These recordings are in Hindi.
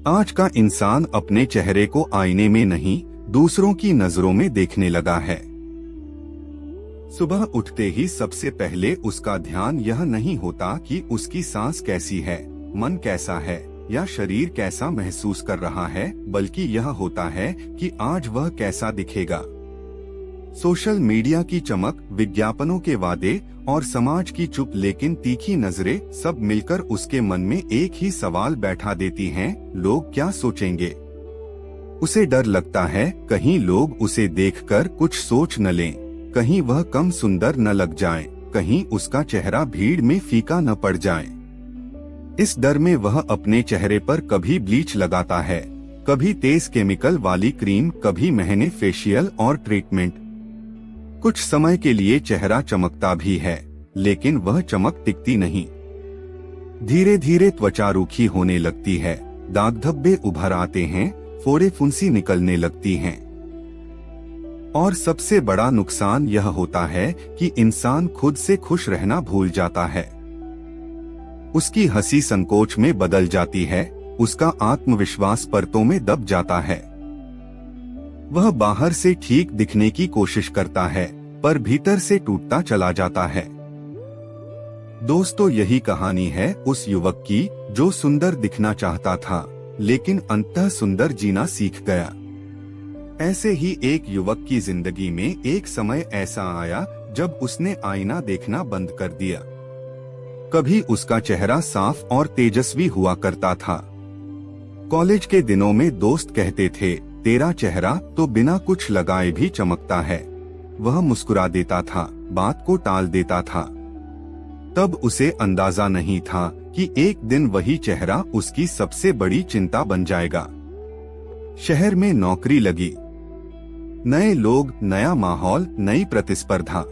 आज का इंसान अपने चेहरे को आईने में नहीं, दूसरों की नजरों में देखने लगा है। सुबह उठते ही सबसे पहले उसका ध्यान यह नहीं होता कि उसकी सांस कैसी है, मन कैसा है या शरीर कैसा महसूस कर रहा है, बल्कि यह होता है कि आज वह कैसा दिखेगा। सोशल मीडिया की चमक, विज्ञापनों के वादे और समाज की चुप लेकिन तीखी नजरें सब मिलकर उसके मन में एक ही सवाल बैठा देती हैं, लोग क्या सोचेंगे। उसे डर लगता है कहीं लोग उसे देखकर कुछ सोच न लें, कहीं वह कम सुंदर न लग जाए, कहीं उसका चेहरा भीड़ में फीका न पड़ जाए। इस डर में वह अपने चेहरे पर कभी ब्लीच लगाता है, कभी तेज केमिकल वाली क्रीम, कभी महंगे फेशियल और ट्रीटमेंट। कुछ समय के लिए चेहरा चमकता भी है, लेकिन वह चमक टिकती नहीं। धीरे धीरे त्वचा रूखी होने लगती है, दाग धब्बे उभर आते हैं, फोड़े फुंसी निकलने लगती हैं। और सबसे बड़ा नुकसान यह होता है कि इंसान खुद से खुश रहना भूल जाता है। उसकी हंसी संकोच में बदल जाती है, उसका आत्मविश्वास परतों में दब जाता है। वह बाहर से ठीक दिखने की कोशिश करता है, पर भीतर से टूटता चला जाता है। दोस्तों, यही कहानी है उस युवक की जो सुंदर दिखना चाहता था, लेकिन अंततः सुंदर जीना सीख गया। ऐसे ही एक युवक की जिंदगी में एक समय ऐसा आया जब उसने आईना देखना बंद कर दिया। कभी उसका चेहरा साफ और तेजस्वी हुआ करता था। कॉलेज के दिनों में दोस्त कहते थे, तेरा चेहरा तो बिना कुछ लगाए भी चमकता है। वह मुस्कुरा देता था, बात को टाल देता था। तब उसे अंदाजा नहीं था कि एक दिन वही चेहरा उसकी सबसे बड़ी चिंता बन जाएगा। शहर में नौकरी लगी, नए लोग, नया माहौल, नई प्रतिस्पर्धा,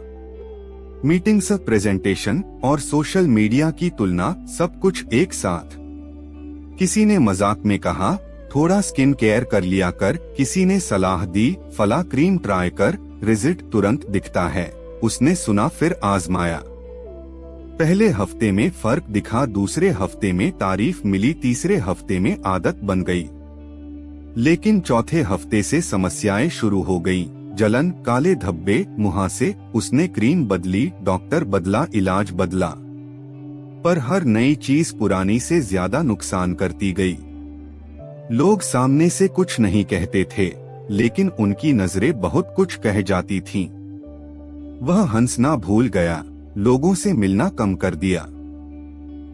मीटिंग्स, प्रेजेंटेशन और सोशल मीडिया की तुलना, सब कुछ एक साथ। किसी ने मजाक में कहा, थोड़ा स्किन केयर कर लिया कर, किसी ने सलाह दी, फला क्रीम ट्राई कर, रिजल्ट तुरंत दिखता है। उसने सुना फिर आजमाया। पहले हफ्ते में फर्क दिखा, दूसरे हफ्ते में तारीफ मिली, तीसरे हफ्ते में आदत बन गई। लेकिन चौथे हफ्ते से समस्याएं शुरू हो गईं। जलन, काले धब्बे, मुहासे। उसने क्रीम बदली, डॉक्टर बदला, इलाज बदला, पर हर नई चीज पुरानी से ज्यादा नुकसान करती गई। लोग सामने से कुछ नहीं कहते थे, लेकिन उनकी नजरें बहुत कुछ कह जाती थीं। वह हंसना भूल गया, लोगों से मिलना कम कर दिया,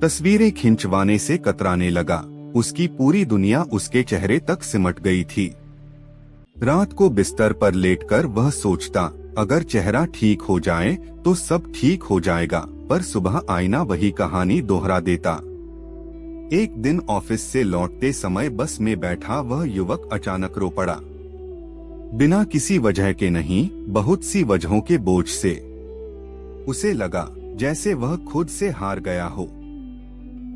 तस्वीरें खिंचवाने से कतराने लगा। उसकी पूरी दुनिया उसके चेहरे तक सिमट गई थी। रात को बिस्तर पर लेटकर वह सोचता, अगर चेहरा ठीक हो जाए तो सब ठीक हो जाएगा, पर सुबह आईना वही कहानी दोहरा देता। एक दिन ऑफिस से लौटते समय बस में बैठा वह युवक अचानक रो पड़ा। बिना किसी वजह के नहीं, बहुत सी वजहों के बोझ से। उसे लगा जैसे वह खुद से हार गया हो।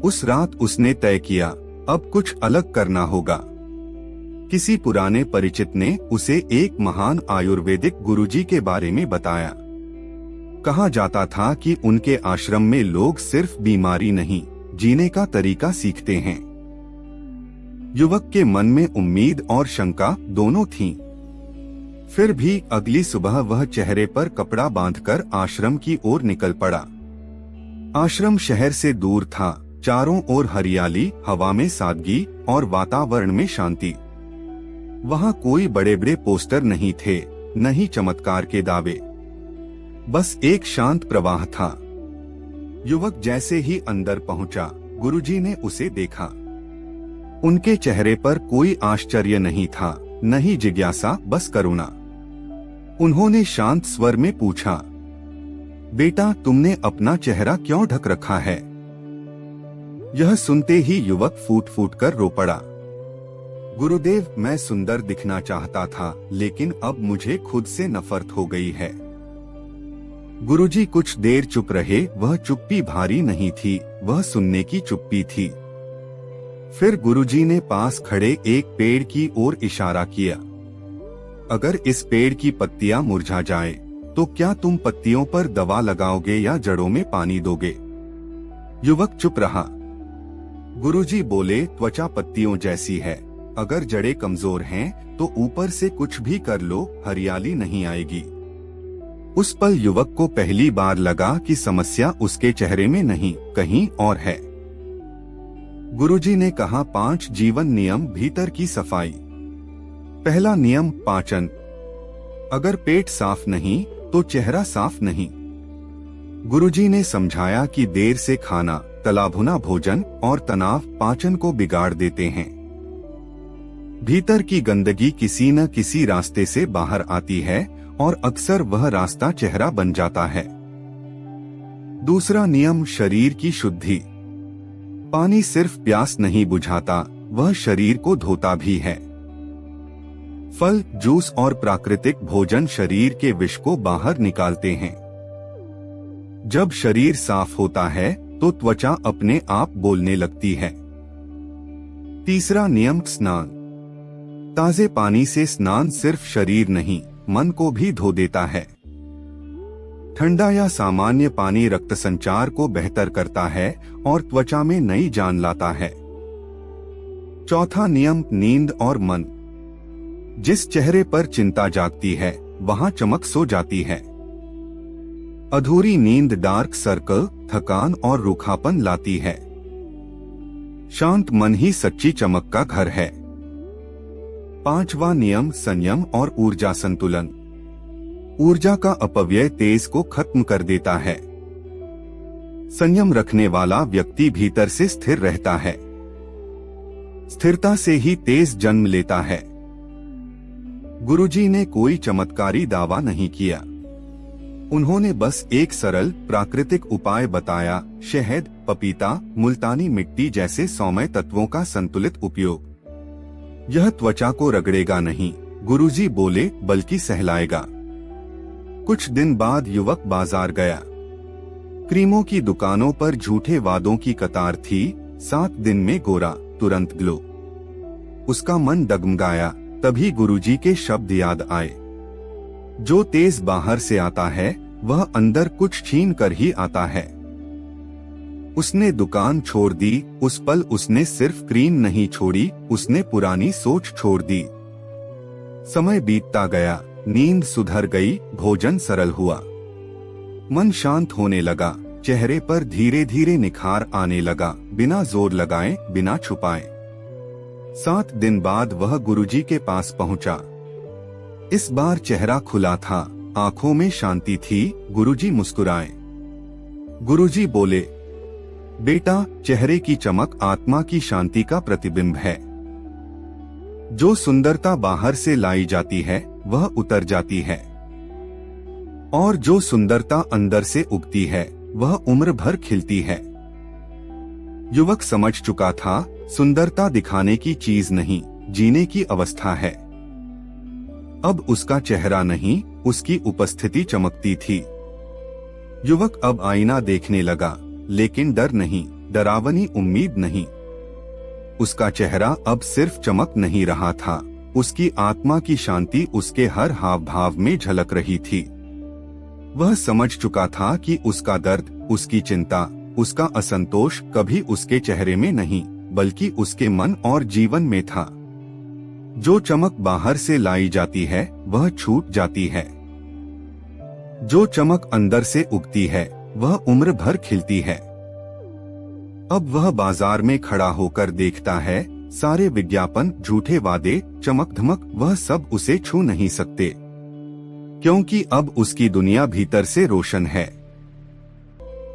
उस रात उसने तय किया, अब कुछ अलग करना होगा। किसी पुराने परिचित ने उसे एक महान आयुर्वेदिक गुरुजी के बारे में बताया। कहा जाता था कि उनके आश्रम में लोग सिर्फ बीमारी नहीं, जीने का तरीका सीखते हैं। युवक के मन में उम्मीद और शंका दोनों थीं। फिर भी अगली सुबह वह चेहरे पर कपड़ा बांधकर आश्रम की ओर निकल पड़ा। आश्रम शहर से दूर था, चारों ओर हरियाली, हवा में सादगी और वातावरण में शांति। वहाँ कोई बड़े बड़े पोस्टर नहीं थे, न ही चमत्कार के दावे, बस एक शांत प्रवाह था। युवक जैसे ही अंदर पहुंचा, गुरुजी ने उसे देखा। उनके चेहरे पर कोई आश्चर्य नहीं था, न ही जिज्ञासा, बस करुणा। उन्होंने शांत स्वर में पूछा, बेटा, तुमने अपना चेहरा क्यों ढक रखा है? यह सुनते ही युवक फूट फूट कर रो पड़ा। गुरुदेव, मैं सुंदर दिखना चाहता था, लेकिन अब मुझे खुद से नफरत हो गई है। गुरुजी कुछ देर चुप रहे। वह चुप्पी भारी नहीं थी, वह सुनने की चुप्पी थी। फिर गुरुजी ने पास खड़े एक पेड़ की ओर इशारा किया। अगर इस पेड़ की पत्तियां मुरझा जाए, तो क्या तुम पत्तियों पर दवा लगाओगे या जड़ों में पानी दोगे? युवक चुप रहा। गुरुजी बोले, त्वचा पत्तियों जैसी है, अगर जड़ें कमजोर हैं तो ऊपर से कुछ भी कर लो हरियाली नहीं आएगी। उस पल युवक को पहली बार लगा कि समस्या उसके चेहरे में नहीं, कहीं और है। गुरुजी ने कहा, 5 जीवन नियम भीतर की सफाई। पहला नियम, पाचन। अगर पेट साफ नहीं तो चेहरा साफ नहीं। गुरुजी ने समझाया कि देर से खाना, तला भुना भोजन और तनाव पाचन को बिगाड़ देते हैं। भीतर की गंदगी किसी न किसी रास्ते से बाहर आती है और अक्सर वह रास्ता चेहरा बन जाता है। दूसरा नियम, शरीर की शुद्धि। पानी सिर्फ प्यास नहीं बुझाता, वह शरीर को धोता भी है। फल, जूस और प्राकृतिक भोजन शरीर के विष को बाहर निकालते हैं। जब शरीर साफ होता है तो त्वचा अपने आप बोलने लगती है। तीसरा नियम, स्नान। ताजे पानी से स्नान सिर्फ शरीर नहीं, मन को भी धो देता है। ठंडा या सामान्य पानी रक्त संचार को बेहतर करता है और त्वचा में नई जान लाता है। चौथा नियम, नींद और मन। जिस चेहरे पर चिंता जागती है वहां चमक सो जाती है। अधूरी नींद डार्क सर्कल, थकान और रूखापन लाती है। शांत मन ही सच्ची चमक का घर है। पांचवा नियम, संयम और ऊर्जा संतुलन। ऊर्जा का अपव्यय तेज को खत्म कर देता है। संयम रखने वाला व्यक्ति भीतर से स्थिर रहता है। स्थिरता से ही तेज जन्म लेता है। गुरुजी ने कोई चमत्कारी दावा नहीं किया। उन्होंने बस एक सरल प्राकृतिक उपाय बताया, शहद, पपीता, मुल्तानी मिट्टी जैसे सौम्य तत्वों का संतुलित उपयोग। यह त्वचा को रगड़ेगा नहीं, गुरुजी बोले, बल्कि सहलाएगा। कुछ दिन बाद युवक बाजार गया। क्रीमों की दुकानों पर झूठे वादों की कतार थी। 7 दिन में गोरा, तुरंत ग्लो। उसका मन डगमगाया। तभी गुरुजी के शब्द याद आए, जो तेज बाहर से आता है वह अंदर कुछ छीन कर ही आता है। उसने दुकान छोड़ दी। उस पल उसने सिर्फ क्रीम नहीं छोड़ी, उसने पुरानी सोच छोड़ दी। समय बीतता गया, नींद सुधर गई, भोजन सरल हुआ, मन शांत होने लगा, चेहरे पर धीरे धीरे निखार आने लगा, बिना जोर लगाए, बिना छुपाए। 7 दिन बाद वह गुरुजी के पास पहुंचा। इस बार चेहरा खुला था, आंखों में शांति थी। गुरुजी मुस्कुराए। गुरुजी बोले, बेटा, चेहरे की चमक आत्मा की शांति का प्रतिबिंब है। जो सुंदरता बाहर से लाई जाती है वह उतर जाती है, और जो सुंदरता अंदर से उगती है वह उम्र भर खिलती है। युवक समझ चुका था, सुंदरता दिखाने की चीज नहीं, जीने की अवस्था है। अब उसका चेहरा नहीं, उसकी उपस्थिति चमकती थी। युवक अब आईना देखने लगा, लेकिन डर नहीं, डरावनी उम्मीद नहीं। उसका चेहरा अब सिर्फ चमक नहीं रहा था, उसकी आत्मा की शांति उसके हर हाव भाव में झलक रही थी। वह समझ चुका था कि उसका दर्द, उसकी चिंता, उसका असंतोष कभी उसके चेहरे में नहीं, बल्कि उसके मन और जीवन में था। जो चमक बाहर से लाई जाती है वह छूट जाती है। जो चमक अंदर से उगती है वह उम्र भर खिलती है। अब वह बाजार में खड़ा होकर देखता है, सारे विज्ञापन, झूठे वादे, चमक धमक, वह सब उसे छू नहीं सकते, क्योंकि अब उसकी दुनिया भीतर से रोशन है।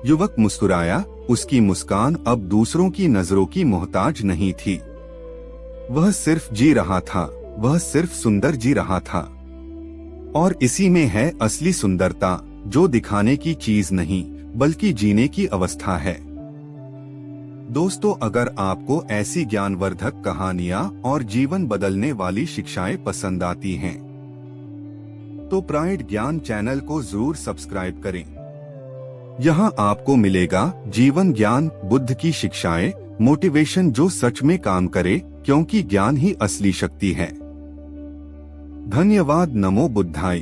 युवक मुस्कुराया। उसकी मुस्कान अब दूसरों की नजरों की मोहताज नहीं थी। वह सिर्फ जी रहा था, वह सिर्फ सुंदर जी रहा था। और इसी में है असली सुंदरता, जो दिखाने की चीज नहीं, बल्कि जीने की अवस्था है। दोस्तों, अगर आपको ऐसी ज्ञानवर्धक कहानियां और जीवन बदलने वाली शिक्षाएं पसंद आती हैं, तो प्राइड ज्ञान चैनल को जरूर सब्सक्राइब करें। यहाँ आपको मिलेगा जीवन ज्ञान, बुद्ध की शिक्षाएं, मोटिवेशन जो सच में काम करे, क्योंकि ज्ञान ही असली शक्ति है। धन्यवाद। नमो बुद्धाय।